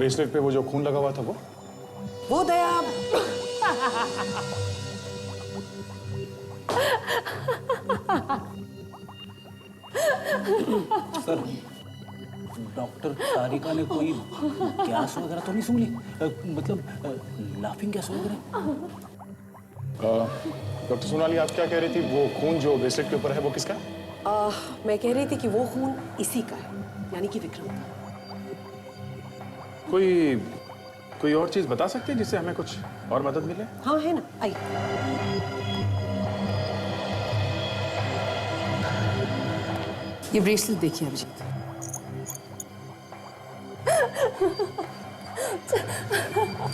Bracelet पे वो जो खून लगा हुआ था वो दया। सर, डॉक्टर तारिका ने कोई गैस वगैरह तो नहीं सूंघ ली? मतलब लाफिंग गैस वगैरह? डॉक्टर सोनाली, आप क्या कह रही थी? वो खून जो ब्रेसलेट के ऊपर है वो किसका? मैं कह रही थी कि वो खून इसी का है, यानी कि विक्रम का। कोई और चीज बता सकते हैं जिससे हमें कुछ और मदद मिले? हाँ है ना, आई। ये ब्रेसलेट देखिए अभिजीत।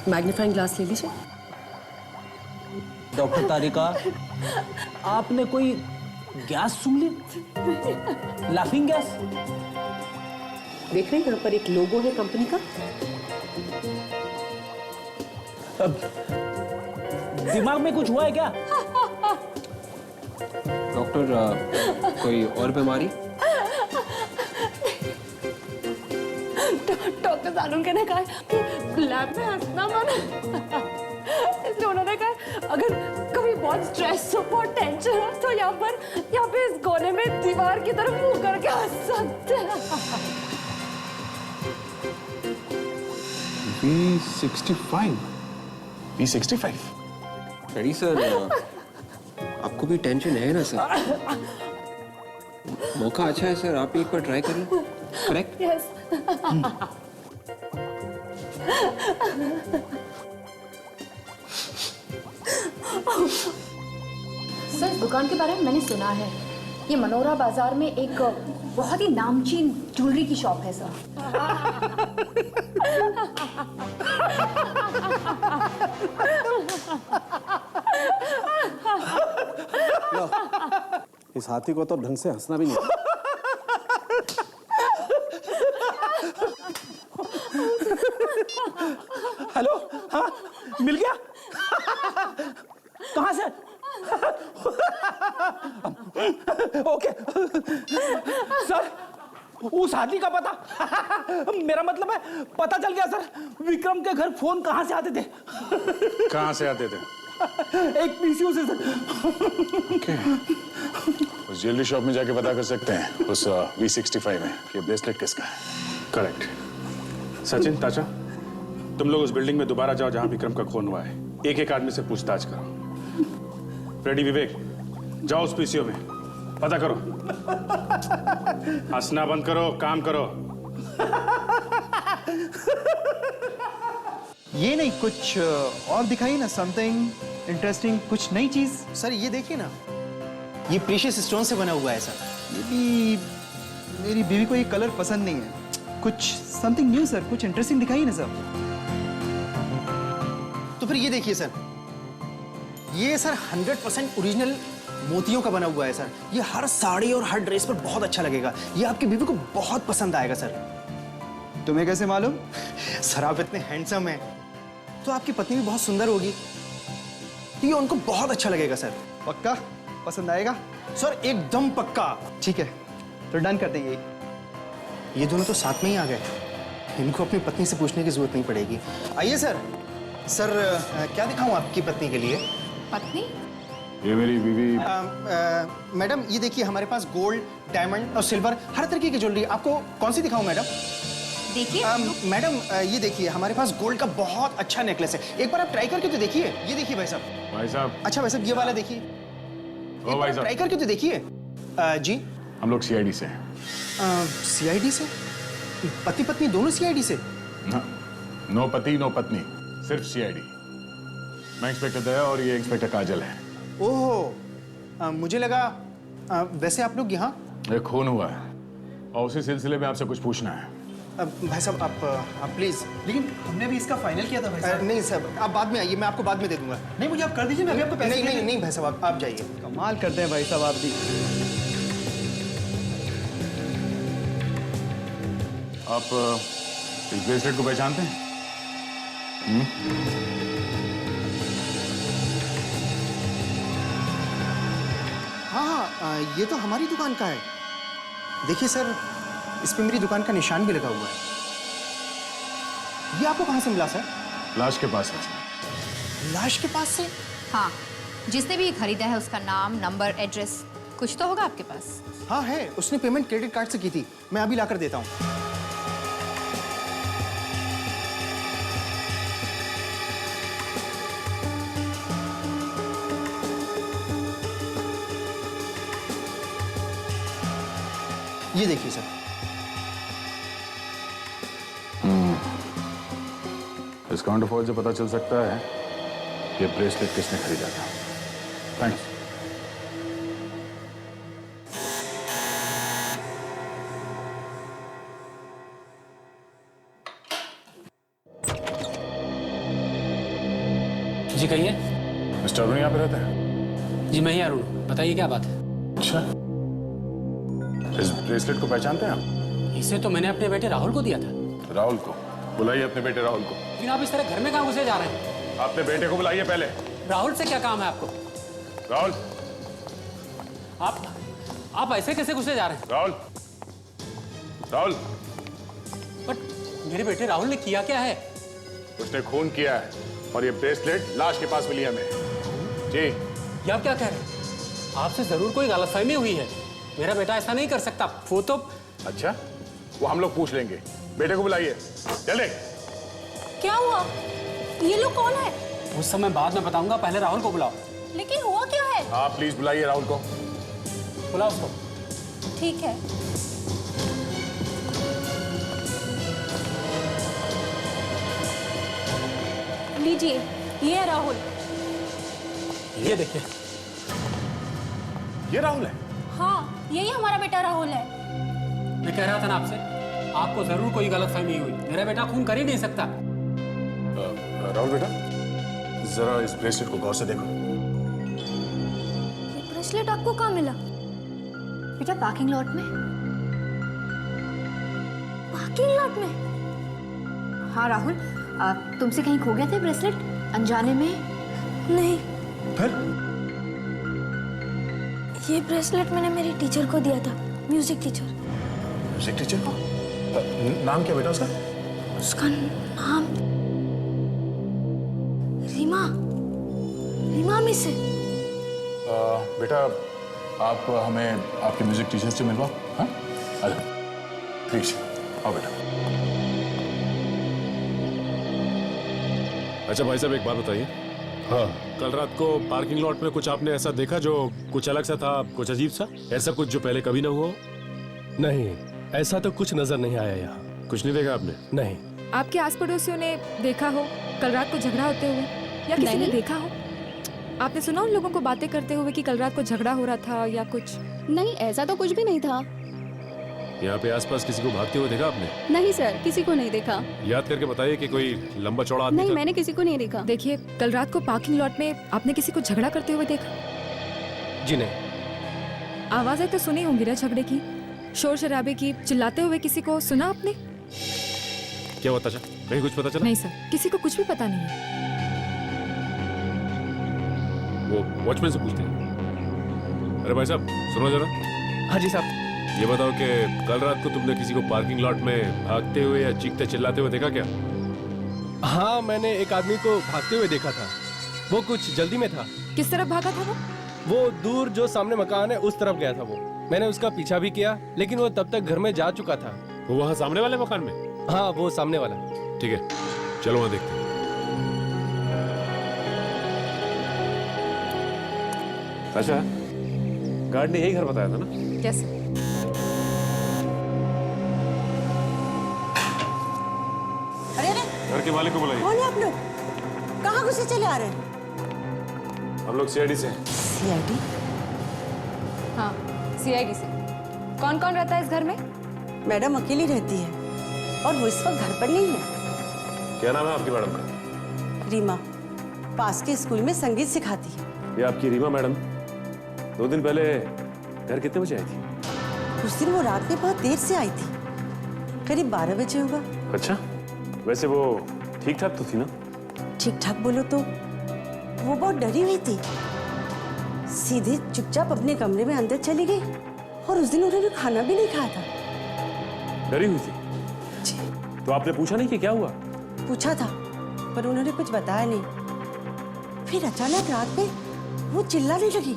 मैग्नीफाइंग ग्लास ले लीजिए। डॉक्टर तारिका, आपने कोई गैस सूंघ ली? Laughing gas? देख रहे हैं यहाँ पर एक लोगो है कंपनी का। दिमाग में कुछ हुआ है क्या? डॉक्टर, कोई और बीमारी? डॉक्टर सानुल्के ने कहा लैब में हंसना मत, इसलिए उन्होंने कहा अगर कभी बहुत स्ट्रेस हो, बहुत टेंशन हो तो यहाँ पे इस कोने में दीवार की तरफ मुंह करके हंस सकते हैं। V65? रेडी सर, आपको भी टेंशन है ना सर? मौका अच्छा है सर, आप एक बार ट्राई करें। करेक्ट? यस। सर, इस दुकान के बारे में मैंने सुना है। ये मनोरा बाजार में एक बहुत ही नामचीन ज्वेलरी की शॉप है सर। इस हाथी को तो ढंग से हंसना भी नहीं आता। हेलो, हाँ, मिल गया? कहाँ से? ओके सर, उस हाथी का पता मेरा मतलब है पता चल गया सर। विक्रम के घर फोन कहाँ से आते थे? कहाँ से आते थे? एक पीसीओ से सर। उस ज्वेलरी शॉप में जाके पता कर सकते हैं उस V65 में कि ब्रेसलेट किसका है। करेक्ट। सचिन, ताचा, तुम लोग उस बिल्डिंग में दोबारा जाओ जहां विक्रम का खून हुआ है। एक एक आदमी से पूछताछ करो। रेडी विवेक, जाओ उस पीसीओ में पता करो। हंसना बंद करो, काम करो। ये नहीं, कुछ और दिखाइए ना, समथिंग इंटरेस्टिंग, कुछ नई चीज। सर ये देखिए ना, ये प्रीशियस स्टोन से बना हुआ है सर। ये भी मेरी बीवी को ये कलर पसंद नहीं है। कुछ समथिंग न्यू सर, कुछ इंटरेस्टिंग दिखाइए ना सर। तो फिर ये देखिए सर, ये सर 100% ओरिजिनल मोतियों का बना हुआ है सर। ये हर साड़ी और हर ड्रेस पर बहुत अच्छा लगेगा। ये आपकी बीवी को बहुत पसंद आएगा सर। तुम्हें कैसे मालूम? सर आप इतने हैंडसम हैं तो आपकी पत्नी भी बहुत सुंदर होगी, तो ये उनको बहुत अच्छा लगेगा सर। पक्का पसंद आएगा? सर एकदम पक्का। ठीक है, तो डन करते हैं यही। ये दोनों तो साथ में ही आ गए, इनको अपनी पत्नी से पूछने की जरूरत नहीं पड़ेगी। आइए सर। सर क्या दिखाऊं आपकी पत्नी के लिए? पत्नी? ये मेरी बीवी। मैडम ये देखिए, हमारे पास गोल्ड, डायमंड और सिल्वर हर तरीके की ज्वेलरी। आपको कौन सी दिखाऊं मैडम? देखिए। मैडम ये देखिए, हमारे पास गोल्ड का बहुत अच्छा नेकलेस है। एक बार आप ट्राई करके तो देखिए। ये देखिए भाई साहब। भाई साहब। अच्छा भाई साहब, ये वाला देखिए। ओ भाई साहब, ट्राई करके तो देखिए। जी हम लोग CID से हैं। CID से? पति पत्नी दोनों CID से? नो पति नो पत्नी, सिर्फ CID। मैं इंस्पेक्टर दया और ये इंस्पेक्टर काजल है। ओह, मुझे लगा वैसे आप लोग यहाँ। एक खून हुआ है और उसी सिलसिले में आपसे कुछ पूछना है। भाई साहब आप प्लीज। लेकिन हमने भी इसका फाइनल किया था भाई साहब। नहीं सर, आप बाद में आइए, मैं आपको बाद में दे दूंगा। नहीं, मुझे आप कर दीजिए, मैं अभी आपको पैसे नहीं भाई साहब, आप जाइए। कमाल करते हैं भाई साहब आप भी। आप इस ब्रेसलेट को पहचानते हैं? हाँ, ये तो हमारी दुकान का है। देखिए सर, इस पे मेरी दुकान का निशान भी लगा हुआ है। ये आपको कहाँ से मिला सर? लाश के पास है। लाश के पास से? हाँ, जिसने भी ये खरीदा है उसका नाम, नंबर, एड्रेस कुछ तो होगा आपके पास। हाँ है, उसने पेमेंट क्रेडिट कार्ड से की थी। मैं अभी लाकर देता हूँ। ये देखिए सर। इस काउंटर फॉइल से पता चल सकता है ये ब्रेसलेट किसने खरीदा था। थैंक्स। जी कहिए। मिस्टर अरुण यहाँ पे रहता है? जी मैं ही अरुण, बताइए क्या बात है। अच्छा, इस ब्रेसलेट को पहचानते हैं आप? इसे तो मैंने अपने बेटे राहुल को दिया था। राहुल को बुलाइए, अपने बेटे राहुल को। लेकिन आप इस तरह घर में कहाँ घुसे जा रहे हैं? अपने बेटे को बुलाइए पहले। राहुल से क्या काम है आपको? राहुल, आप ऐसे कैसे घुसे जा रहे हैं? राहुल, राहुल। बट मेरे बेटे राहुल ने किया क्या है? उसने खून किया है और ये ब्रेसलेट लाश के पास मिली हमें। जी। ये आप क्या कह रहे हैं? आपसे जरूर कोई गलतफहमी हुई है। मेरा बेटा ऐसा नहीं कर सकता। वो तो अच्छा, वो हम लोग पूछ लेंगे। बेटे को बुलाइए, चले। क्या हुआ? ये लोग कौन है? उस समय बाद में बताऊंगा, पहले राहुल को बुलाओ। लेकिन हुआ क्या है? आप प्लीज बुलाइए राहुल को। बुलाओ उसको। ठीक है। लीजिए, ये है राहुल। ये देखिए। ये राहुल है? हाँ, यही हमारा बेटा राहुल है। मैं कह रहा था ना आपसे, आपको जरूर कोई गलतफहमी हुई। मेरा बेटा खून कर ही नहीं सकता। राहुल बेटा, जरा इस ब्रेसलेट को गौर से देखो। ये ब्रेसलेट आपको कहाँ मिला? बेटा पार्किंग लॉट में। पार्किंग लॉट में? हाँ राहुल, तुमसे कहीं खो गया था ब्रेसलेट अनजाने में? नहीं। फिर? ये ब्रेसलेट मैंने मेरी टीचर को दिया था, म्यूजिक टीचर। म्यूजिक टीचर को? नाम क्या बेटा उसका? उसका नाम रीमा। रीमा मिस है। बेटा, आप हमें आपके म्यूजिक टीचर से मिलवाओ। हाँ, आ जाओ प्लीज। आओ बेटा। अच्छा भाई साहब, एक बात बताइए। हाँ, कल रात को पार्किंग लॉट में कुछ आपने ऐसा देखा जो कुछ अलग सा था, कुछ अजीब सा, ऐसा कुछ जो पहले कभी ना हुआ? नहीं, ऐसा तो कुछ नजर नहीं आया यहाँ। कुछ नहीं देखा आपने? नहीं। आपके आस पड़ोसियों ने देखा हो कल रात को झगड़ा होते हुए, या किसी ने देखा हो? आपने सुना उन लोगों को बातें करते हुए कि कल रात को झगड़ा हो रहा था या कुछ? नहीं, ऐसा तो कुछ भी नहीं था। यहाँ पे आसपास किसी को भागते हुए देखा आपने? नहीं सर, किसी को नहीं देखा। याद करके बताइए कि कोई लंबा चौड़ा आदमी नहीं, था? मैंने किसी को नहीं देखा। देखिए, कल रात को पार्किंग लॉट में आपने किसी को झगड़ा करते हुए देखा? जी नहीं। आवाजें तो सुनी होंगी ना झगड़े की, शोर शराबे की, चिल्लाते हुए किसी को सुना आपने? क्या पता चला? कहीं कुछ पता चला? नहीं सर, किसी को कुछ भी पता नहीं है। वो वॉचमैन से पूछते हैं। अरे भाई साहब सुनो जरा। हाँ जी साहब। ये बताओ कि कल रात को तुमने किसी को पार्किंग लॉट में भागते हुए या चीखते चिल्लाते हुए देखा क्या? हाँ, मैंने एक आदमी को भागते हुए देखा था। वो कुछ जल्दी में था। किस तरफ भागा था वो? वो दूर जो सामने मकान है उस तरफ गया था वो। मैंने उसका पीछा भी किया, लेकिन वो तब तक घर में जा चुका था। वो वहाँ सामने वाले मकान में? हाँ, वो सामने वाला। ठीक है, चलो वहाँ देखते हैं। अच्छा, गार्ड ने यही घर बताया था ना? यस। अरे अरे, घर के मालिक को बुलाइए। कौन है आप लोग? कहाँ घुसे चले आ रहे हैं? हम लोग सीआईडी से हैं। सीआईडी? हाँ, सीआईडी से। कौन कौन रहता है इस घर में? मैडम अकेली रहती है और वो इस वक्त घर पर नहीं है। क्या नाम है आपकी मैडम का? रीमा, पास के स्कूल में संगीत सिखाती है। ये आपकी रीमा मैडम 2 दिन पहले घर कितने बजे आई थी? उस दिन वो रात में बहुत देर से आई थी, करीब 12 बजे होगा। अच्छा, वैसे वो ठीक ठाक तो थी ना? ठीक ठाक बोलो तो वो बहुत डरी हुई थी, सीधे चुपचाप अपने कमरे में अंदर चली गई और उस दिन उन्होंने खाना भी नहीं खाया था। डरी हुई थी? जी। तो आपने पूछा नहीं कि क्या हुआ? पूछा था पर उन्होंने कुछ बताया नहीं। फिर अचानक रात में वो चिल्लाने लगी।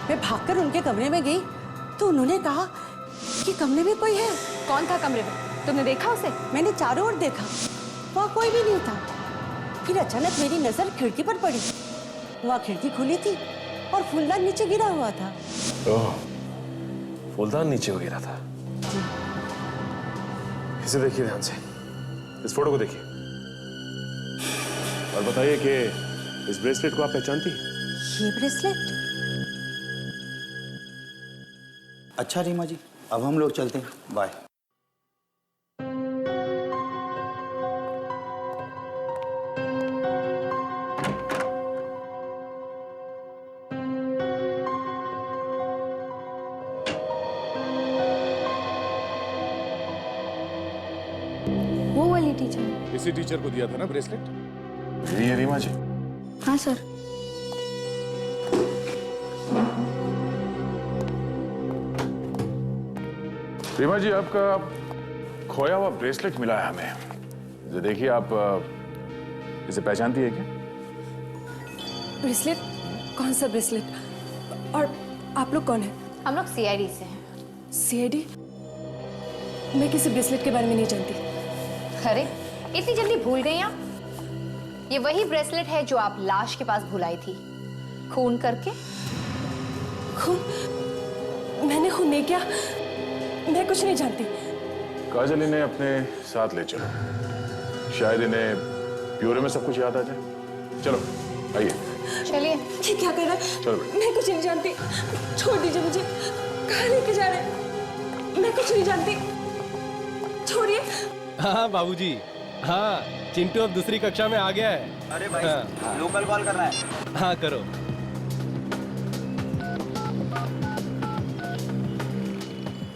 मैं भागकर उनके कमरे में गई तो उन्होंने कहा कि कमरे में कोई है। कौन था कमरे में? तुमने देखा उसे? मैंने चारों ओर देखा, वहाँ कोई भी नहीं था। फिर अचानक मेरी नजर खिड़की पर पड़ी। वहाँ खिड़की खुली थी और फूलदान नीचे गिरा हुआ था। ओह, फूलदान नीचे गिरा था। इसे देखिए ध्यान से, इस फोटो को देखिए और बताइए कि इस ब्रेसलेट को आप पहचानती हैं? ये ब्रेसलेट? अच्छा रीमा जी, अब हम लोग चलते हैं, बाय। वो वाली टीचर? इसी टीचर को दिया था ना ब्रेसलेट? यही है रीमा जी। हाँ सर। रीमा जी, आपका खोया हुआ ब्रेसलेट मिला है हमें। जो देखिए, आप इसे पहचानती है क्या? ब्रेसलेट? कौन सा ब्रेसलेट? और आप लोग कौन हैं? हम लोग सीआईडी से हैं। सीआईडी? मैं किसी ब्रेसलेट के बारे में नहीं जानती। अरे इतनी जल्दी भूल गई आप? ये वही ब्रेसलेट है जो आप लाश के पास भुलाई थी, खून करके। खून? मैंने खून नहीं किया, मैं कुछ नहीं जानती। काजल, इन्हें अपने साथ ले चलो, शायद इन्हें ब्यूरो में सब कुछ याद आ जाए। चलो आइए। चलिए। ये क्या कर रहा है? चलो बेटा। मैं कुछ नहीं जानती, छोड़ दीजिए मुझे। कहाँ लेके जा रहे हैं? मैं कुछ नहीं जानती, छोड़िए। हाँ बाबूजी, हाँ चिंटू अब दूसरी कक्षा में आ गया है। अरे भाई, हाँ। लोकल कॉल करना है। हाँ करो।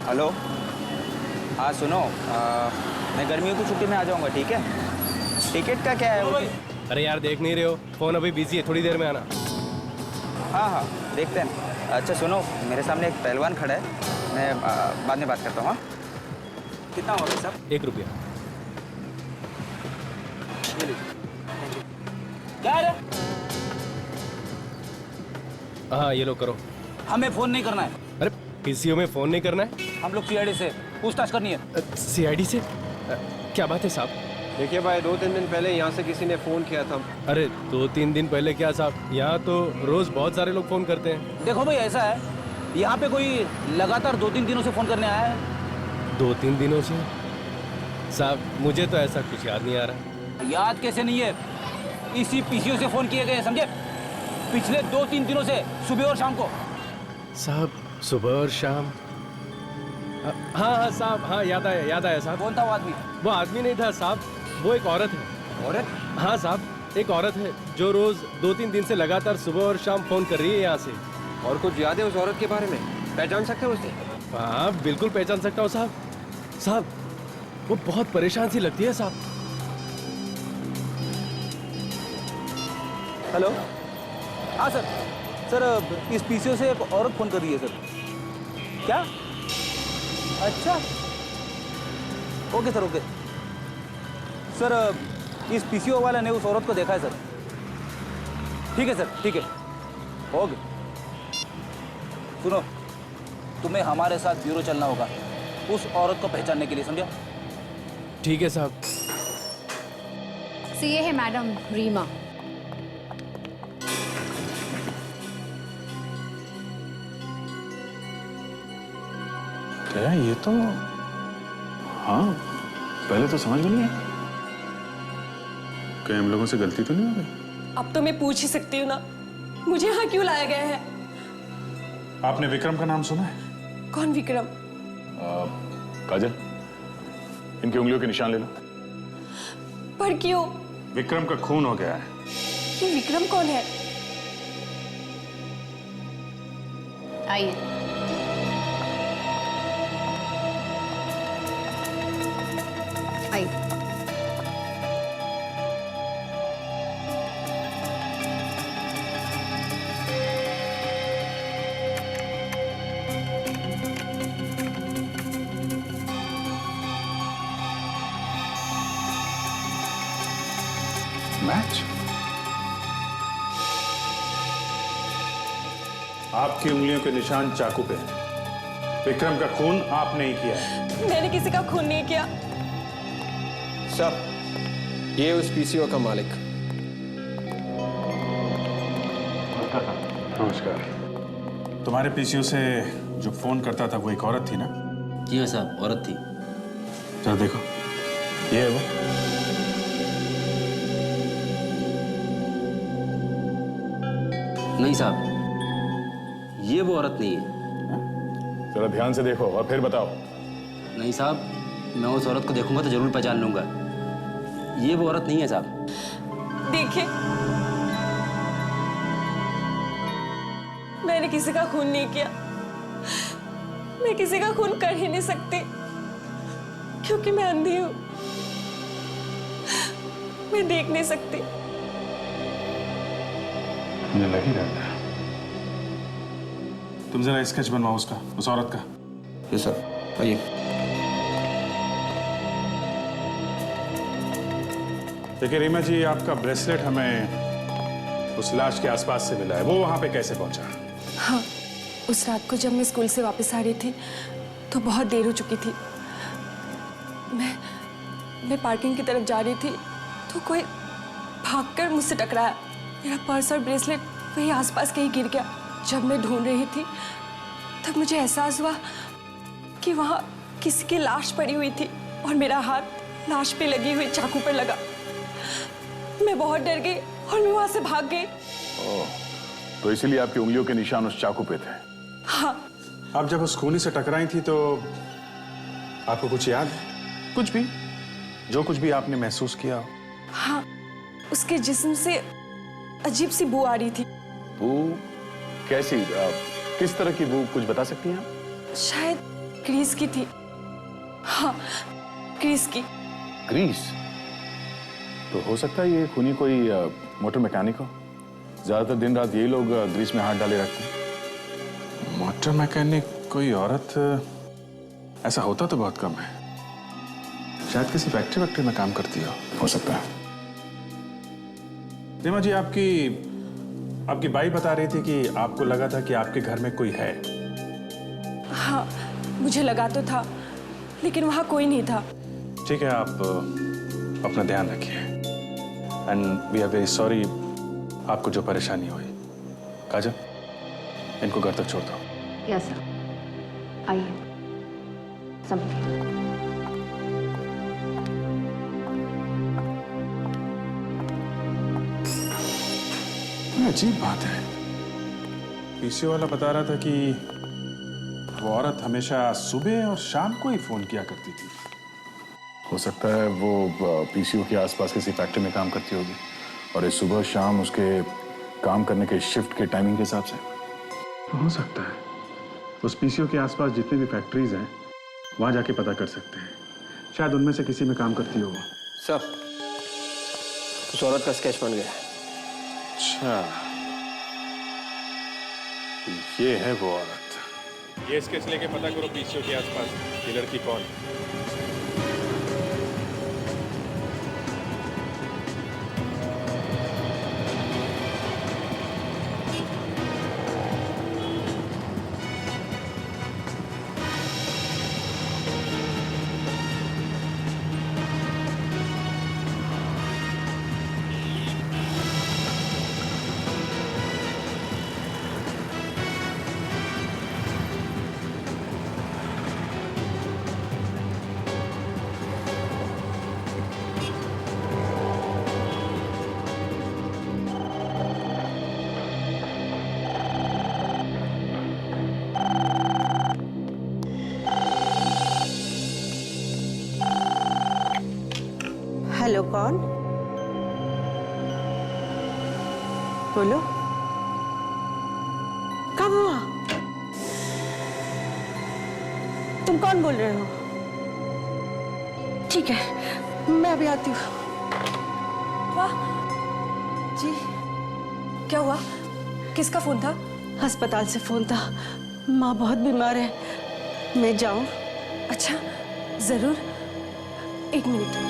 हेलो, हाँ सुनो, मैं गर्मियों की छुट्टी में आ जाऊंगा, ठीक है? टिकट का क्या है? अरे यार देख नहीं रहे हो, फोन अभी बिजी है, थोड़ी देर में आना। हाँ हाँ देखते हैं। अच्छा सुनो, मेरे सामने एक पहलवान खड़ा है, मैं बाद में बात करता हूँ। हाँ, कितना हुआ भाई साहब? 1 रुपया। क्या है? हाँ ये लो करो। हमें फोन नहीं करना है। अरे पीसीओ में फोन नहीं करना है? हम लोग सीआईडी से पूछताछ करनी है। सीआईडी से? क्या बात है साहब? देखिए भाई, 2-3 दिन पहले यहाँ से किसी ने फोन किया था। अरे 2-3 दिन पहले क्या साहब, यहाँ तो रोज बहुत सारे लोग फोन करते हैं। देखो भाई, ऐसा है, यहाँ पे कोई लगातार 2-3 दिनों से फोन करने आया है। 2-3 दिनों से? साहब मुझे तो ऐसा कुछ याद नहीं आ रहा। याद कैसे नहीं है? इसी पीसीओ से फोन किए गए, समझे? पिछले 2-3 दिनों से, सुबह और शाम को। साहब सुबह और शाम? हाँ हाँ साहब, हाँ याद आया साहब। कौन था वो आदमी? वो आदमी नहीं था साहब, वो एक औरत है। औरत? हाँ साहब, एक औरत है जो रोज 2-3 दिन से लगातार सुबह और शाम फोन कर रही है यहाँ से। और कुछ याद है उस औरत के बारे में? पहचान सकते हो उसे? हाँ बिल्कुल पहचान सकता हूँ साहब। साहब वो बहुत परेशान सी लगती है साहब। हेलो, हाँ सर। सर इस पीसीओ से एक औरत फोन कर रही है सर। क्या? अच्छा, ओके सर, ओके सर। इस पीसीओ वाले ने उस औरत को देखा है सर। ठीक है सर, ठीक है, ओके। सुनो, तुम्हें हमारे साथ ब्यूरो चलना होगा उस औरत को पहचानने के लिए, समझा? ठीक है साहब। सीए है मैडम रीमा। क्या ये तो, हाँ पहले तो समझ में नहीं आया। कहीं हम लोगों से गलती तो नहीं हो गई? अब तो मैं पूछ ही सकती हूँ ना, मुझे यहाँ क्यों लाया गया है? आपने विक्रम का नाम सुना है? कौन विक्रम? काजल, इनकी उंगलियों के निशान ले लो। पर क्यों? विक्रम का खून हो गया है। ये विक्रम कौन है? आइए। आइए। मैच? आपकी उंगलियों के निशान चाकू पे हैं। विक्रम का खून आपने ही किया है। मैंने किसी का खून नहीं किया। सर, ये उस पीसीओ का मालिक। नमस्कार। तुम्हारे पीसीओ से जो फोन करता था वो एक औरत थी ना? जी हाँ साहब, औरत थी। जरा देखो, ये है वो। नहीं साहब, ये वो औरत नहीं है। जरा ध्यान से देखो और फिर बताओ। नहीं साहब, मैं उस औरत को देखूंगा तो जरूर पहचान लूंगा। ये वो औरत नहीं है साहब। देखिए, मैंने किसी का खून नहीं किया। मैं किसी का खून कर ही नहीं सकती क्योंकि मैं अंधी हूं। मैं देख नहीं सकती। मुझे लग ही रहा था। तुम जरा स्केच बनवाओ उसका, उस औरत का। यस सर, आइए। देखिए रीमा जी, आपका ब्रेसलेट हमें उस लाश के आसपास से मिला है। वो वहां पे कैसे पहुंचा? हाँ, उस रात को जब मैं स्कूल से वापस आ रही थी तो बहुत देर हो चुकी थी। मैं पार्किंग की तरफ जा रही थी तो कोई भागकर मुझसे टकराया। मेरा पर्स और ब्रेसलेट वही आसपास कहीं गिर गया। जब मैं ढूंढ रही थी तब मुझे एहसास हुआ कि वहां किसी की लाश पड़ी हुई थी और मेरा हाथ लाश पे लगी हुई चाकू पर लगा। मैं बहुत डर गई और मैं वहां से भाग गई। तो इसीलिए आपकी उंगलियों के निशान उस चाकू पे थे? हाँ। आप जब उस खूनी से टकराई थी तो आपको कुछ याद है? कुछ भी, जो कुछ भी आपने महसूस किया हो? हाँ, उसके जिस्म से अजीब सी बू आ रही थी। बू कैसी? किस तरह की बू, कुछ बता सकती हैं आप? शायद ग्रीस की थी। हाँ, ग्रीस की। ग्रीस? तो हो सकता है ये खूनी कोई मोटर मैकेनिक हो। ज्यादातर दिन रात यही लोग ग्रीस में हाथ डाले रखते हैं। मोटर मैकेनिक कोई औरत? ऐसा होता तो बहुत कम है। शायद किसी फैक्ट्री में काम करती हो सकता है। रीमा जी, आपकी बाई बता रही थी कि आपको लगा था कि आपके घर में कोई है। हाँ, मुझे लगा तो था, लेकिन वहां कोई नहीं था। ठीक है, आप अपना ध्यान रखिए। And we are very sorry आपको जो परेशानी हुई। काजल, इनको घर तक छोड़ दो। यस सर, आइए। संभलिए। अजीब बात है, पीसीओ वाला बता रहा था कि वो औरत हमेशा सुबह और शाम को ही फोन किया करती थी। हो सकता है वो पीसीओ के आसपास किसी फैक्ट्री में काम करती होगी और इस सुबह शाम उसके काम करने के शिफ्ट के टाइमिंग के हिसाब से। हो सकता है उस पीसीओ के आसपास जितनी भी फैक्ट्रीज हैं वहां जाके पता कर सकते हैं। शायद उनमें से किसी में काम करती हो। सर, उस औरत का स्केच बन गया। अच्छा, ये है वो औरत। ये स्केच लेके पता करो पीसीओ के आसपास ये लड़की कौन है। हेलो, कौन? बोलो। कब हुआ? तुम कौन बोल रहे हो? ठीक है, मैं अभी आती हूँ। वाह जी, क्या हुआ? किसका फोन था? अस्पताल से फोन था। माँ बहुत बीमार है। मैं जाऊं? अच्छा, जरूर। एक मिनट।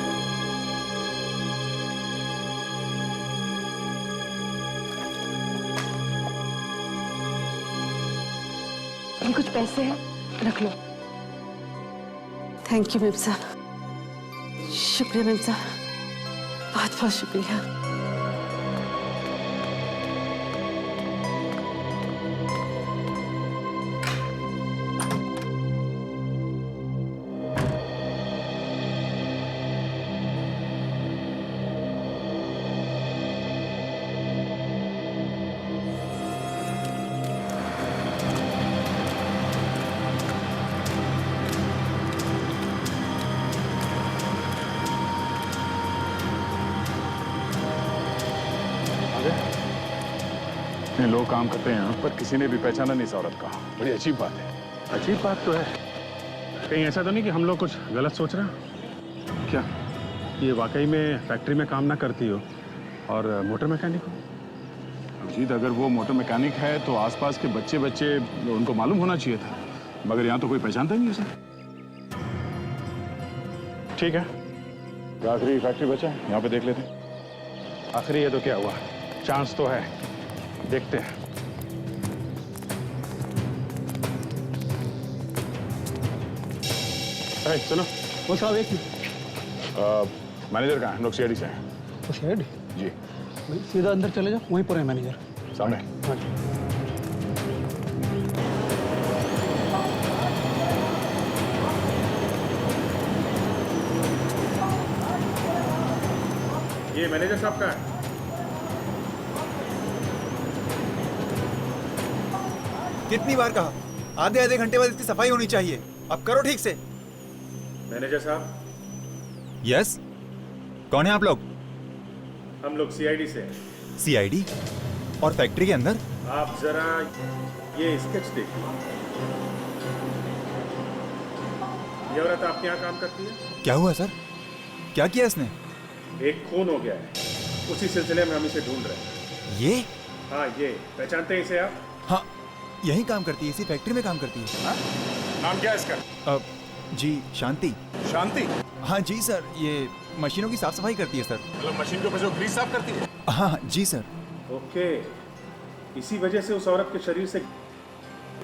ये कुछ पैसे हैं, रख लो। थैंक यू मेम साहब, शुक्रिया मेम साहब, बहुत बहुत शुक्रिया। इतने लोग काम करते हैं यहाँ पर, किसी ने भी पहचाना नहीं इस औरत का। बड़ी अजीब बात है। अजीब बात तो है। कहीं ऐसा तो नहीं कि हम लोग कुछ गलत सोच रहे हैं? क्या ये वाकई में फैक्ट्री में काम ना करती हो और मोटर मैकेनिक हो? अजीत, अगर वो मोटर मैकेनिक है तो आसपास के बच्चे उनको मालूम होना चाहिए था, मगर यहाँ तो कोई पहचानता ही नहीं उसे। ठीक है, आखिरी फैक्ट्री बचा है, यहाँ पे देख लेते हैं। आखिरी है तो क्या हुआ, चांस तो है, देखते हैं। सुनो, वो साहब एक मैनेजर कहाँ है? हम लोग सीआईडी से हैं। शेड जी, सीधा अंदर चले जाओ, वहीं पर है मैनेजर सामने। हाँ जी। ये मैनेजर साहब का है। कितनी बार कहा, आधे आधे घंटे बाद इसकी सफाई होनी चाहिए। अब करो ठीक से। मैनेजर साहब। यस, कौन है आप लोग? हम लोग सीआईडी से हैं। सीआईडी? और फैक्ट्री के अंदर? आप जरा ये स्केच देखिए। ये औरत आपके यहाँ काम करती है? क्या हुआ सर? क्या किया इसने? एक खून हो गया है, उसी सिलसिले में हम इसे ढूंढ रहे हैं। ये? हाँ, ये पहचानते हैं इसे आप? हाँ, यही काम करती है, इसी फैक्ट्री में काम करती है। हाँ? नाम क्या है इसका? जी शांति। शांति? हाँ जी सर, ये मशीनों की साफ सफाई करती है सर। मतलब मशीन के ऊपर जो ग्रीस साफ करती है? हाँ जी सर। ओके, इसी वजह से उस औरत के शरीर से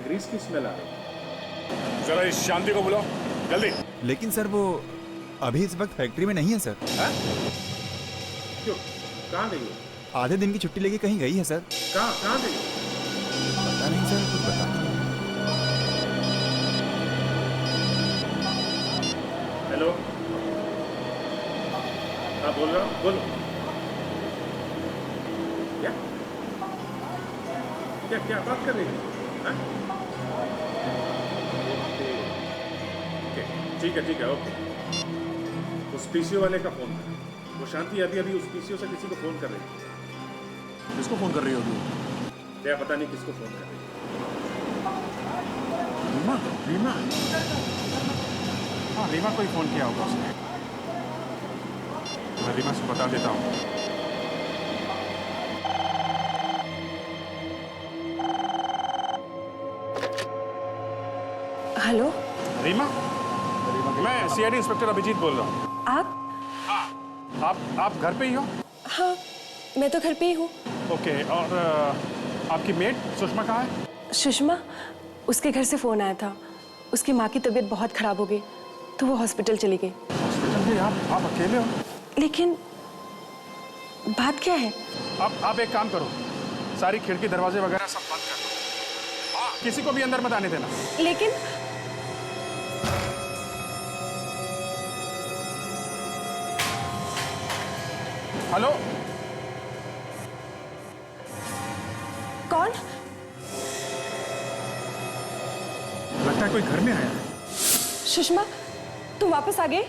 ग्रीस की स्मेल आ रही। जरा इस शांति को बुलाओ, जल्दी। लेकिन सर वो अभी इस वक्त फैक्ट्री में नहीं है सर। क्यों, कहाँ गई है? आधे दिन की छुट्टी लेके कहीं गई है सर। कहाँ गई? पता नहीं सर, कुछ बता नहीं। हेलो, हाँ बोल रहा हूँ, बोलो। क्या क्या क्या बात कर रही है? हाँ? ठीक है, ओके। उस पीसीओ वाले का फोन था। वो शांति अभी उस पीसीओ से किसी को फोन कर रही है। किसको फोन कर रही होगी? क्या पता नहीं किसको फोन कर रही है। रीमा? हाँ, रीमा को ही फोन किया होगा उसने। मैं रीमा से बता देता हूँ। हेलो रीमा, मैं सीआईडी इंस्पेक्टर अभिजीत बोल रहा हूँ। आप? आप घर पे ही हो? हाँ, मैं तो घर पे ही हूँ। ओके, और आपकी मेड सुषमा कहाँ है? सुषमा, उसके घर से फोन आया था। उसकी माँ की तबीयत बहुत खराब हो गई तो वो हॉस्पिटल चली गई। हॉस्पिटल गई? आप अकेले हो? लेकिन बात क्या है? आप एक काम करो, सारी खिड़की दरवाजे वगैरह सब बंद कर दो। हाँ, किसी को भी अंदर मत आने देना। लेकिन हेलो, कौन? लगता है कोई घर में आया है। सुषमा, तुम वापस आ गए?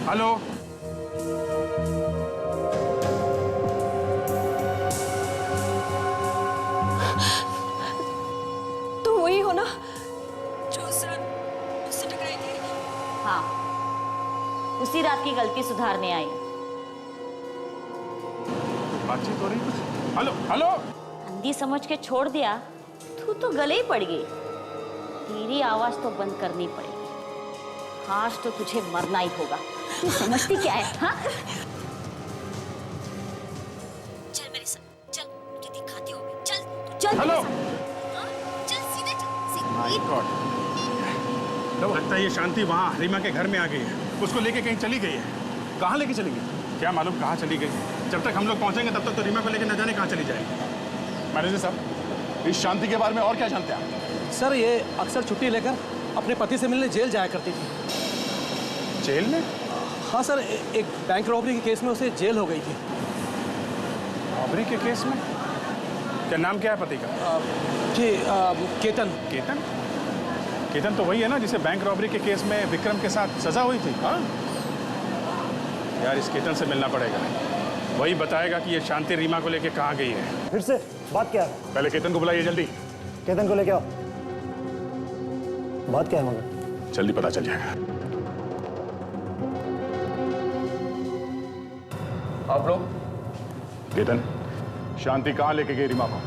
हेलो, तुम वही हो ना जो उस रात उससे टकराई थी? हाँ, उसी रात की गलती सुधारने आई। बातचीत हो रही कुछ? हेलो, अंधी समझ के छोड़ दिया, तू तो गले ही पड़ गई। तेरी आवाज तो बंद करनी पड़ेगी। आज तो तुझे मरना ही होगा। तू समझती क्या है? हाँ? चल मेरे साथ, चल, मुझे दिखाती होगी। चल, चल। हेलो, चल सीधे चल। माय गॉड, लगता है ये शांति वहाँ रीमा के घर में आ गई है, उसको लेके कहीं चली गई है। कहाँ लेके चली गई? क्या मालूम कहाँ चली गई। जब तक हम लोग पहुँचेंगे तब तक तो रीमा को लेके न जाने कहाँ चली जाएगी। मैनेजर साहब, इस शांति के बारे में और क्या जानते हैं आप? सर ये अक्सर छुट्टी लेकर अपने पति से मिलने जेल जाया करती थी। जेल में? हाँ सर, एक बैंक रॉबरी के केस में उसे जेल हो गई थी। रॉबरी के केस में? क्या नाम क्या है पति का? जी केतन। केतन? केतन तो वही है ना जिसे बैंक रॉबरी के केस में विक्रम के साथ सजा हुई थी। हाँ यार, इस केतन से मिलना पड़ेगा, वही बताएगा कि ये शांति रीमा को लेके कहाँ गई है। फिर से बात क्या है? पहले केतन को बुलाइए जल्दी। केतन को लेके आओ। बात क्या है मगर? जल्दी पता चल जाएगा। आप लोग? केतन, शांति कहाँ लेके गई रीमा को?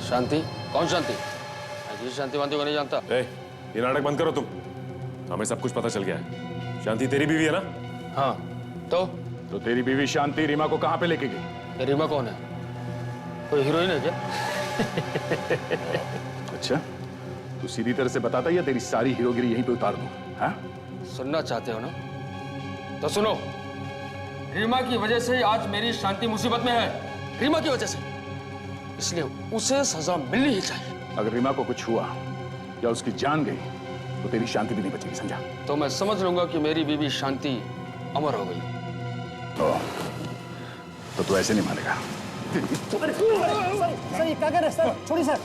शांति? कौन शांति? शांति वांति को नहीं जानता। ये नाटक बंद करो तुम, हमें सब कुछ पता चल गया है। शांति तेरी बीवी है ना? हाँ। तो तेरी बीवी शांति रीमा को कहाँ पे लेके गई? रीमा कौन है? कोई हीरोइन है क्या? अच्छा, तू सीधी तरह से बताता या तेरी सारी हीरोगिरी यहीं पे उतार दूं? हाँ? सुनना चाहते हो ना? तो सुनो। रीमा की वजह से आज मेरी शांति मुसीबत में है। रीमा की वजह से, इसलिए उसे सजा मिलनी ही चाहिए। अगर रीमा को कुछ हुआ या उसकी जान गई तो तेरी शांति भी नहीं बचेगी, समझा? तो मैं समझ लूंगा कि मेरी बीवी शांति अमर हो गई। तो तू ऐसे नहीं मानेगा। सर ये क्या कर रहे हैं सर? छोड़िए सर।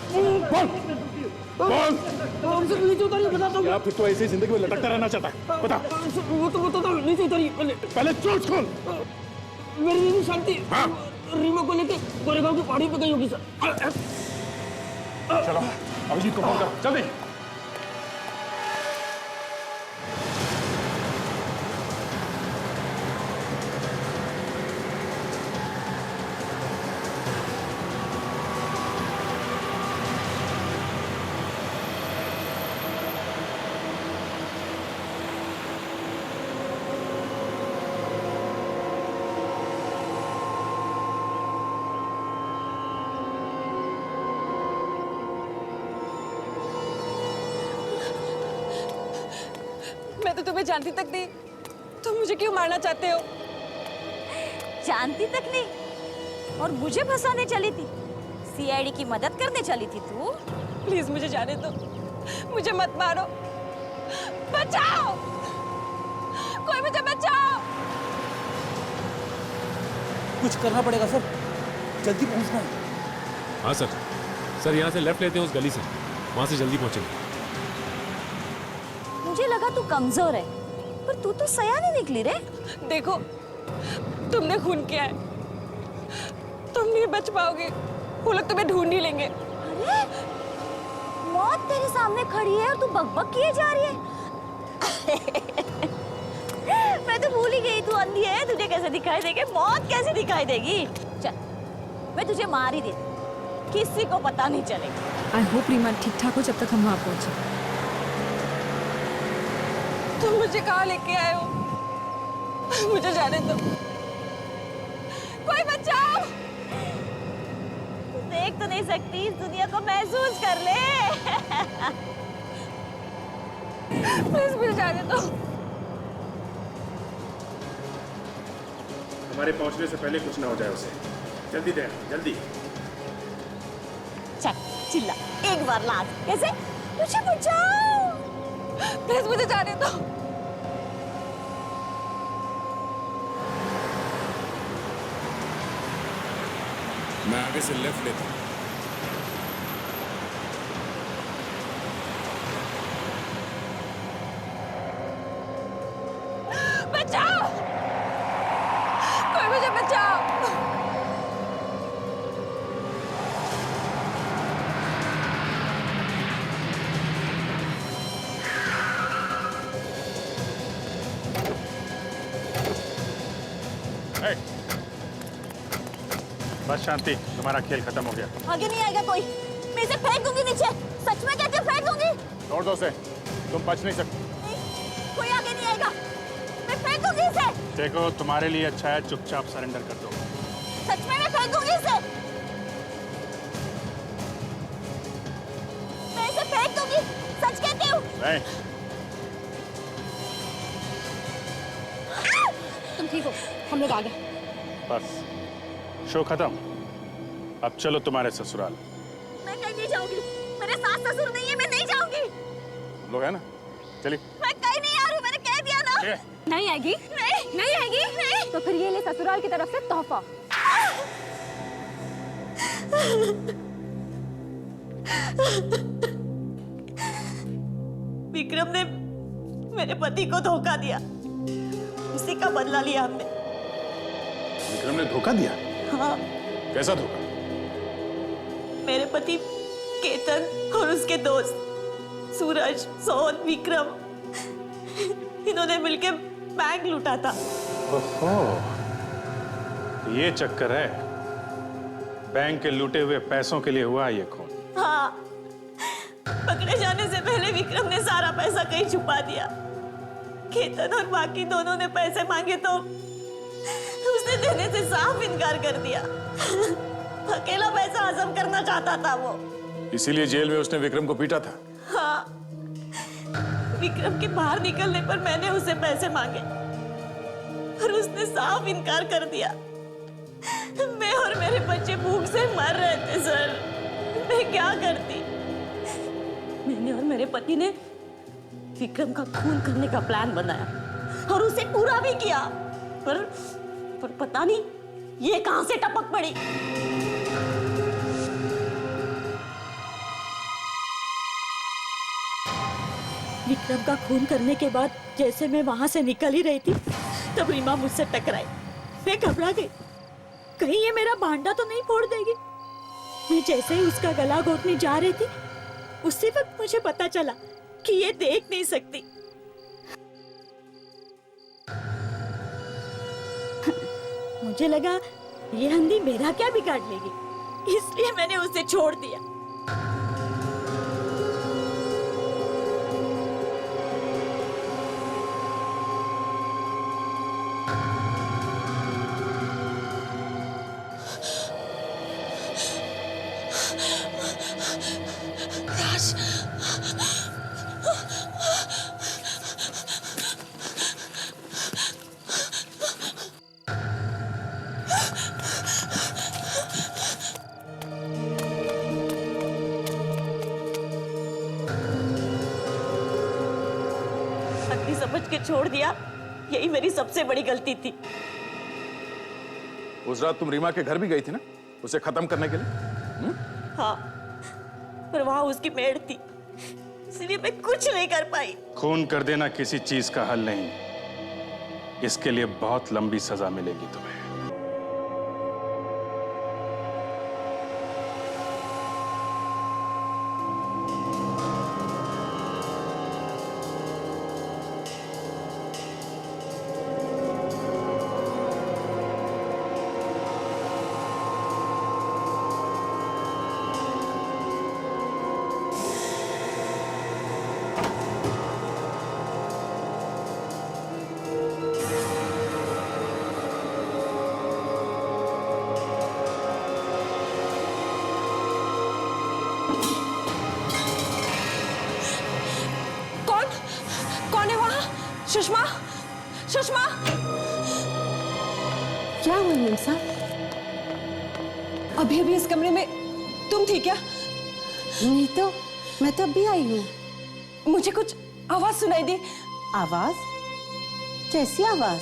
या फिर तो ऐसे ही जिंदगी में लटकता रहना चाहता है? बता। वो तो नीचे उतरिए पहले चोट खोल। मेरी बीवी शांति रीमा को लेके गोरेगांव की पहाड़ी पे गई होगी सर। चलो अभिजीत को फोन करो जल्दी। मैं तो तुम्हें जानती तक नहीं, तुम मुझे क्यों मारना चाहते हो? जानती तक नहीं और मुझे फंसाने चली थी? सीआईडी की मदद करने चली थी तू? प्लीज मुझे जाने दो, मुझे मत मारो, बचाओ, कोई मुझे बचाओ। कुछ करना पड़ेगा सर, जल्दी पहुंचना है। हाँ सर, सर यहाँ से लेफ्ट लेते हैं उस गली से, वहाँ से जल्दी पहुँचेंगे। मुझे लगा तू कमजोर है, पर तू तो सयानी निकली रे। देखो, तुमने खून किया है, तुम नहीं बच पाओगे, वो लोग तुम्हें ढूंढ ही लेंगे। अरे, मौत तेरे सामने खड़ी है और तू बकबक किए जा रही है। मैं तो भूल ही गई तू अंधी है, तुझे कैसे दिखाई देगी मौत, कैसे दिखाई देगी? चल, मैं तुझे मार ही देती, किसी को पता नहीं चलेगा। आई होप रीमा ठीक ठाक हो जब तक हम वहाँ पहुँचे। तुम मुझे कहाँ लेके आए हो? मुझे जाने दो, कोई बचाओ। देख तो नहीं सकती, इस दुनिया को महसूस कर ले। प्लीज मुझे जाने दो। हमारे पहुंचने से पहले कुछ ना हो जाए उसे। जल्दी दे, जल्दी। चल, चिल्ला एक बार लाज, कैसे? मुझे बचाओ, प्लीज मुझे जाने दो। मैं आगे से लेफ्ट लेता हूँ। बचाओ, कोई मुझे बचाओ। बस शांति, तुम्हारा खेल खत्म हो गया। आगे नहीं आएगा कोई, मैं इसे फेंक दूंगी नीचे। सच में कहते फेंक दूंगी। छोड़ दो उसे, तुम बच नहीं सकते। कोई आगे नहीं आएगा, मैं फेंक दूंगी इसे। देखो, तुम्हारे लिए अच्छा है चुपचाप सरेंडर कर दो। सच में मैं फेंक दूंगी इसे, मैं इसे फेंक दूंगी। सच कहती हूँ। नहीं, तुम ठीक हो, हम लोग आ गए। बस शो खत्म। अब चलो तुम्हारे ससुराल। मैं कहीं नहीं जाऊंगी, मेरे सास ससुर नहीं है, मैं नहीं जाऊंगी। हम लोग है ना, चलिए। मैं कहीं नहीं आ रही, मैंने कह दिया ना। नहीं आएगी? नहीं आएगी? नहीं। तो फिर ये ले ससुराल की तरफ से तोहफा। विक्रम ने मेरे पति को धोखा दिया, उसी का बदला लिया हमने। विक्रम ने धोखा दिया? हाँ, कैसा धोखा? मेरे पति केतन और उसके दोस्त सूरज, सोहन, विक्रम, इन्होंने मिलकर बैंक लूटा था। ओहो, ये चक्कर है। बैंक के लूटे हुए पैसों के लिए हुआ ये खून। हाँ, पकड़े जाने से पहले विक्रम ने सारा पैसा कहीं छुपा दिया। केतन और बाकी दोनों ने पैसे मांगे तो उसने देने से साफ इनकार कर दिया। अकेला पैसा हजम करना चाहता था वो। इसीलिए जेल में उसने विक्रम को पीटा था। हाँ, विक्रम के बाहर निकलने पर मैंने उसे पैसे मांगे और उसने साफ इनकार कर दिया। मैं और मेरे बच्चे भूख से मर रहे थे सर, मैं क्या करती। मैंने और मेरे पति ने विक्रम का खून करने का प्लान बनाया और उसे पूरा भी किया, पर पता नहीं ये कहां से टपक पड़ी। विक्रम का खून करने के बाद जैसे मैं वहां से निकल ही रही थी तब रीमा मुझसे टकराई। मैं घबरा गई, कहीं ये मेरा भांडा तो नहीं फोड़ देगी। मैं जैसे ही उसका गला घोटने जा रही थी उसी वक्त मुझे पता चला कि ये देख नहीं सकती। मुझे लगा ये अंधी मेरा क्या बिगाड़ लेगी, इसलिए मैंने उसे छोड़ दिया। समझ के छोड़ दिया, यही मेरी सबसे बड़ी गलती थी। उस रात तुम रीमा के घर भी गई थी ना, उसे खत्म करने के लिए? हाँ, पर वहां उसकी मेड़ थी, इसलिए मैं कुछ नहीं कर पाई। खून कर देना किसी चीज का हल नहीं, इसके लिए बहुत लंबी सजा मिलेगी तुम्हें। सुषमा, सुषमा, क्या हुआ मीम साहब? अभी अभी इस कमरे में तुम थी क्या? नहीं तो, मैं तो अभी आई हूँ। मुझे कुछ आवाज सुनाई दी। आवाज? कैसी आवाज?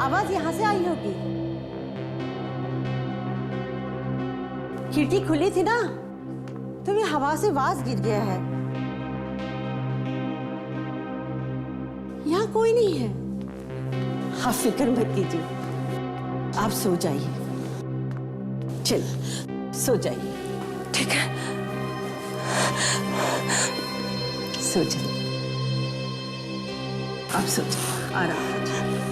आवाज यहाँ से आई होगी। खिड़की खुली थी ना, तो ये हवा से वास गिर गया है। यहाँ कोई नहीं है। आप फिक्र मत कीजिए, आप सो जाइए। चलिए, सो जाइए। ठीक है, सो जाइए। आप सो जाइए, आराम कीजिए।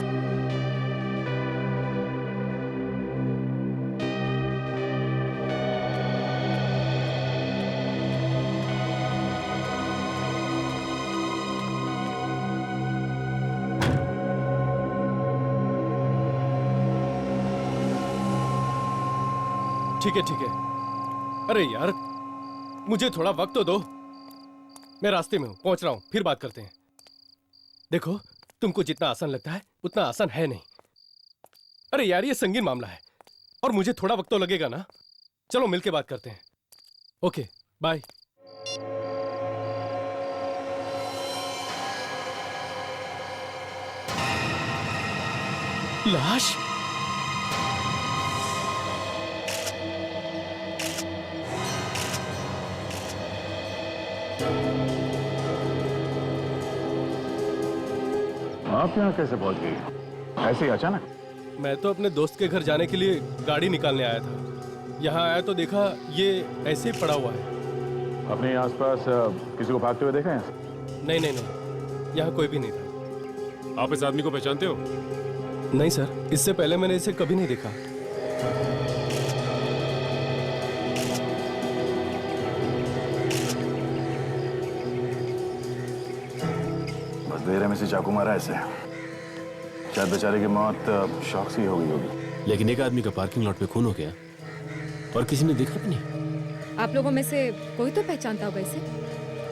ठीक है ठीक है। अरे यार मुझे थोड़ा वक्त तो दो, मैं रास्ते में हूँ, पहुंच रहा हूँ, फिर बात करते हैं। देखो तुमको जितना आसान लगता है उतना आसान है नहीं। अरे यार ये संगीन मामला है और मुझे थोड़ा वक्त तो लगेगा ना। चलो मिलके बात करते हैं। Okay bye. लाश? आप यहाँ कैसे पहुंच गई ऐसे ही अचानक? मैं तो अपने दोस्त के घर जाने के लिए गाड़ी निकालने आया था। यहाँ आया तो देखा ये ऐसे ही पड़ा हुआ है। अपने आसपास किसी को भागते हुए देखा है? नहीं नहीं नहीं, यहाँ कोई भी नहीं था। आप इस आदमी को पहचानते हो? नहीं सर, इससे पहले मैंने इसे कभी नहीं देखा। बस देर में से चाकू मारा ऐसे। शायद बेचारे की मौत शौक से ही हो गई होगी। लेकिन एक आदमी का पार्किंग लॉट में खून हो गया और किसी ने देखा भी नहीं। आप लोगों में से कोई तो पहचानता होगा इसे?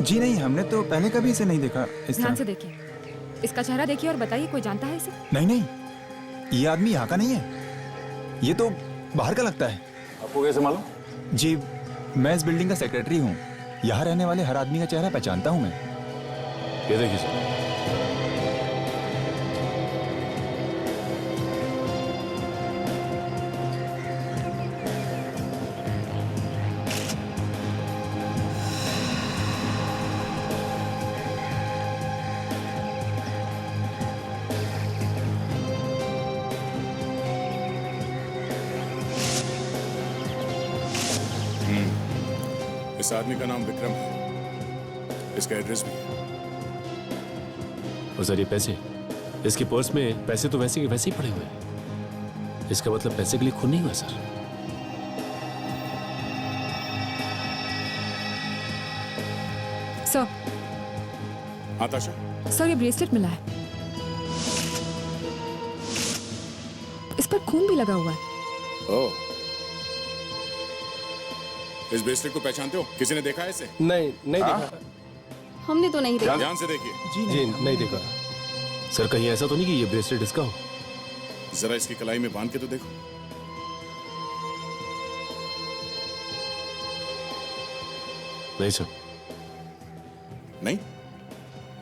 जी नहीं, हमने तो पहले कभी इसे नहीं देखा इस ध्यान तरह। से देखिए, इसका चेहरा देखिए और बताइए कोई जानता है इसे? नहीं नहीं, ये आदमी यहाँ का नहीं है, ये तो बाहर का लगता है। आपको कैसे मालूम? जी मैं इस बिल्डिंग का सेक्रेटरी हूँ, यहाँ रहने वाले हर आदमी का चेहरा पहचानता हूँ मैं। ये देखिए सर, इस आदमी का नाम विक्रम है, इसका एड्रेस भी है। और सर ये पैसे, इसके पर्स में पैसे तो वैसे के वैसे ही पड़े हुए हैं। इसका मतलब पैसे के लिए खून नहीं हुआ सर। सर। हाँ ताशा? सर ये ब्रेसलेट मिला है, इस पर खून भी लगा हुआ है। ओह, इस ब्रेसलेट को पहचानते हो? किसी ने देखा है इसे? नहीं नहीं देखा। हमने तो नहीं देखा। ध्यान से देखिए। जी नहीं देखा। सर कहीं ऐसा तो नहीं कि ये ब्रेसलेट इसका हो? जरा इसकी कलाई में बांध के तो देखो। नहीं सर। नहीं?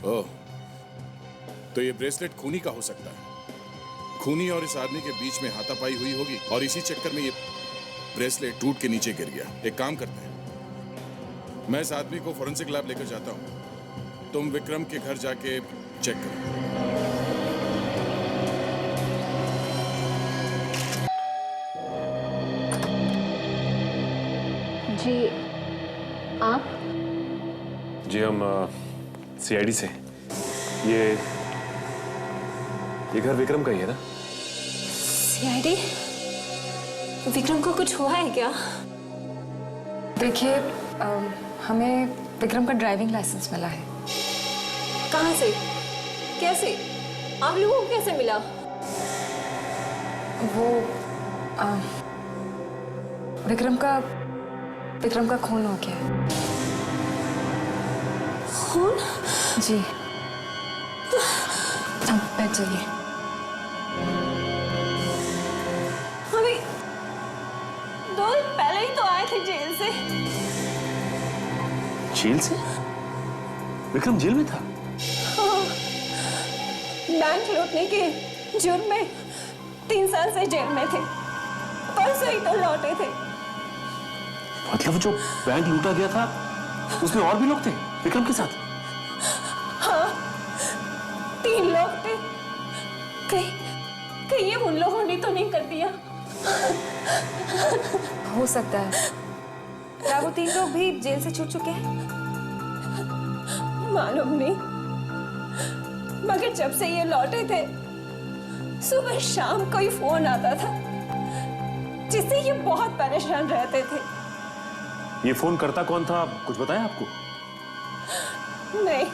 ओह, तो ये ब्रेसलेट खूनी का हो सकता है। खूनी और इस आदमी के बीच में हाथापाई हुई होगी और इसी चक्कर में ये ब्रेसलेट टूट के नीचे गिर गया। एक काम करते हैं, मैं इस आदमी को फोरेंसिक लैब लेकर जाता हूं, तुम विक्रम के घर जाके चेक करो। जी आप? जी हम सीआईडी से। ये घर विक्रम का ही है ना? सीआईडी? विक्रम को कुछ हुआ है क्या? देखिए हमें विक्रम का ड्राइविंग लाइसेंस मिला है। कहाँ से? कैसे? आप लोगों को कैसे मिला? वो विक्रम का खून हो गया है। खून? जी। अब बैठ जाइए। अभी 2 दिन पहले ही तो आए थे जेल से। जेल से? विक्रम जेल में था? हाँ, बैंक लूटने के जुर्म में 3 साल से जेल में थे। परसों ही तो लौटे थे। मतलब जो बैंक लूटा गया था उसमें और भी लोग थे विक्रम के साथ? हाँ, 3 लोग थे। कहीं ये उन लोगों ने तो नहीं कर दिया? हो सकता है। क्या वो 3 लोग भी जेल से छूट चुके हैं? मालूम नहीं, मगर जब से ये लौटे थे सुबह शाम कोई फोन आता था जिससे ये बहुत परेशान रहते थे। ये फोन करता कौन था, कुछ बताया आपको? नहीं,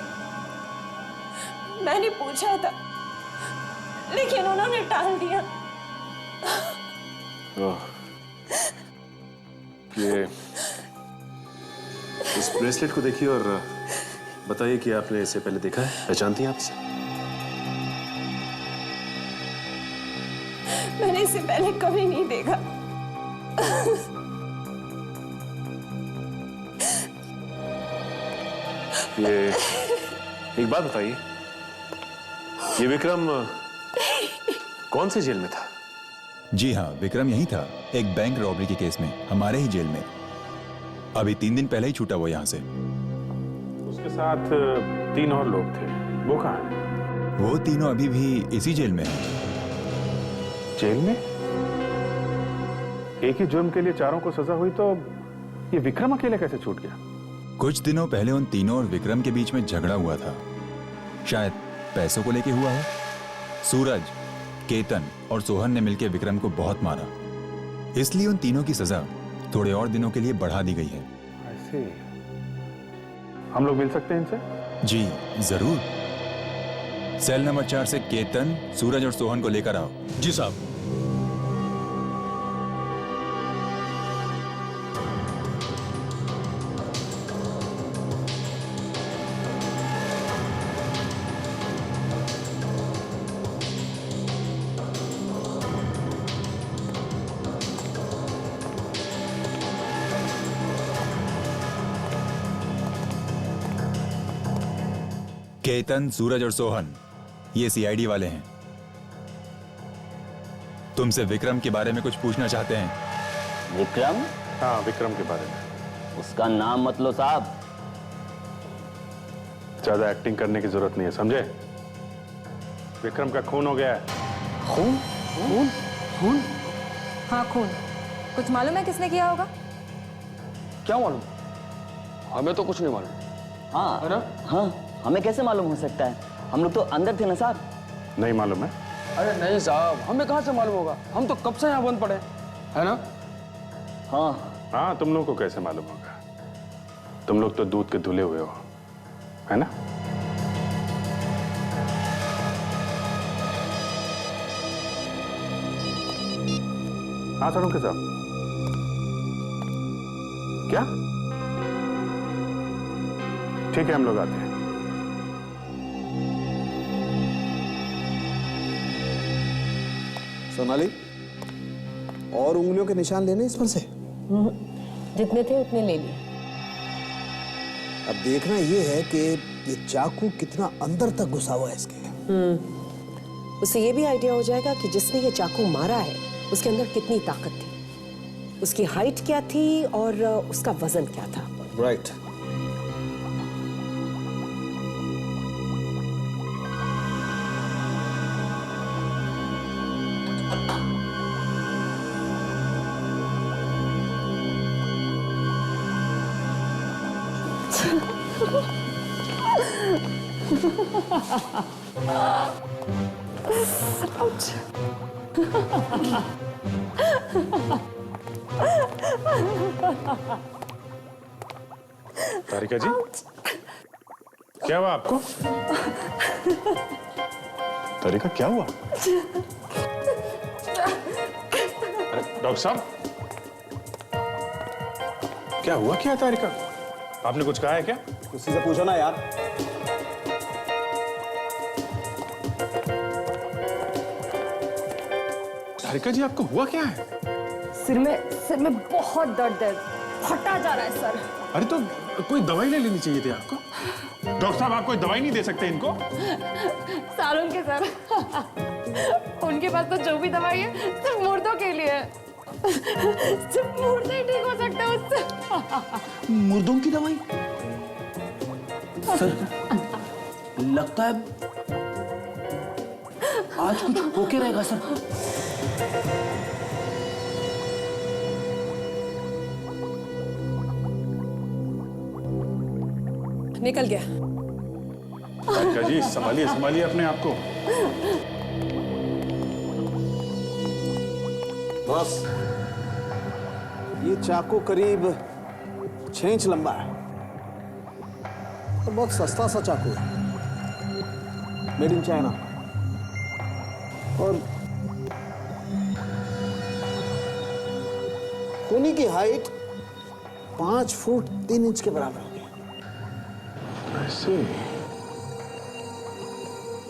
मैंने पूछा था लेकिन उन्होंने टाल दिया। ये इस ब्रेसलेट को देखिए और बताइए कि आपने इसे पहले देखा है, पहचानती हैं आप इसे? मैंने इसे पहले कभी नहीं देखा। ये एक बात बताइए, ये विक्रम कौन से जेल में था? जी हाँ, विक्रम यही था, एक बैंक रॉबरी के केस में, हमारे ही जेल में। अभी 3 दिन पहले ही छूटा वो यहाँ से। उसके साथ 3 और लोग थे, वो कहाँ हैं? वो तीनों अभी भी इसी जेल में हैं। जेल में? एक ही जुर्म के लिए 4 को सजा हुई, तो ये विक्रम अकेले कैसे छूट गया? कुछ दिनों पहले उन तीनों और विक्रम के बीच में झगड़ा हुआ था, शायद पैसों को लेके हुआ है। सूरज, केतन और सोहन ने मिलकर विक्रम को बहुत मारा, इसलिए उन तीनों की सजा थोड़े और दिनों के लिए बढ़ा दी गई है। ऐसे हम लोग मिल सकते हैं इनसे? जी जरूर। सेल नंबर 4 से केतन, सूरज और सोहन को लेकर आओ। जी साहब। केतन, सूरज और सोहन ये सीआईडी वाले हैं। तुमसे विक्रम के बारे में कुछ पूछना चाहते हैं। विक्रम? हाँ, विक्रम के बारे में। उसका नाम मत लो साहब। ज्यादा एक्टिंग करने की जरूरत नहीं है, समझे? विक्रम का खून हो गया है। खून? खून? खून? हाँ खून। कुछ मालूम है किसने किया होगा? क्या मालूम? हमें तो कुछ नहीं मालूम। हाँ है ना? हाँ, हमें कैसे मालूम हो सकता है? हम लोग तो अंदर थे ना साहब। नहीं मालूम है? अरे नहीं साहब, हमें कहाँ से मालूम होगा? हम तो कब से यहाँ बंद पड़े, है ना? हाँ हाँ, तुम लोग को कैसे मालूम होगा? तुम लोग तो दूध के धुले हुए हो, है ना? हाँ सर, उनके साथ क्या? ठीक है, हम लोग आते हैं। सोनाली, और उंगलियों के निशान लेने इस पर से? जितने थे उतने ले लिए। अब देखना ये है कि ये चाकू कितना अंदर तक घुसा हुआ है इसके। उससे ये भी आइडिया हो जाएगा कि जिसने ये चाकू मारा है उसके अंदर कितनी ताकत थी, उसकी हाइट क्या थी और उसका वजन क्या था। राइट। तारिका जी, क्या हुआ आपको? तारिका, क्या हुआ? अरे डॉक्टर साहब, क्या हुआ क्या तारिका? आपने कुछ कहा है क्या? उसी से पूछो ना यार। तारिका जी, आपको हुआ क्या है? सिर में बहुत दर्द है, फटा जा रहा है सर। अरे तो कोई दवाई ले लेनी चाहिए थी आपको। डॉक्टर साहब, आप कोई दवाई नहीं दे सकते इनको? सारुण के सर, उनके पास तो जो भी दवाई है सिर्फ मुर्दों के लिए है। सिर्फ मुर्दे ही ठीक हो सकते हैं उससे। मुर्दों की दवाई? सर, लगता है आज कुछ होके रहेगा सर। निकल गया। तारिका जी, संभालिए संभालिए अपने आप को। बस, ये चाकू करीब 6 इंच लंबा है और बहुत सस्ता सा चाकू है, मेड इन चाइना। और खूनी की हाइट 5 फुट 3 इंच के बराबर हो गया। ऐसे।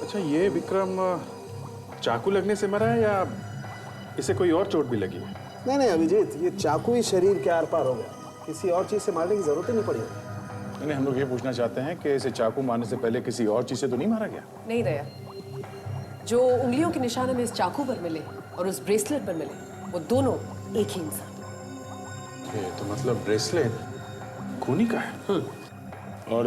अच्छा, ये विक्रम चाकू लगने से मरा है या इसे कोई और चोट भी लगी है? नहीं अभिजीत, ये चाकू ही शरीर के आर पार हो गया, किसी और चीज से मारने की जरूरत ही नहीं पड़ी। नहीं, हम लोग ये पूछना चाहते हैं कि इसे चाकू मारने से पहले किसी और चीज से तो नहीं मारा गया? नहीं दया, जो उंगलियों के निशान हमें इस चाकू पर मिले और उस ब्रेसलेट पर मिले, वो दोनों एक ही इंसान। तो मतलब ब्रेसलेट खूनी का है? और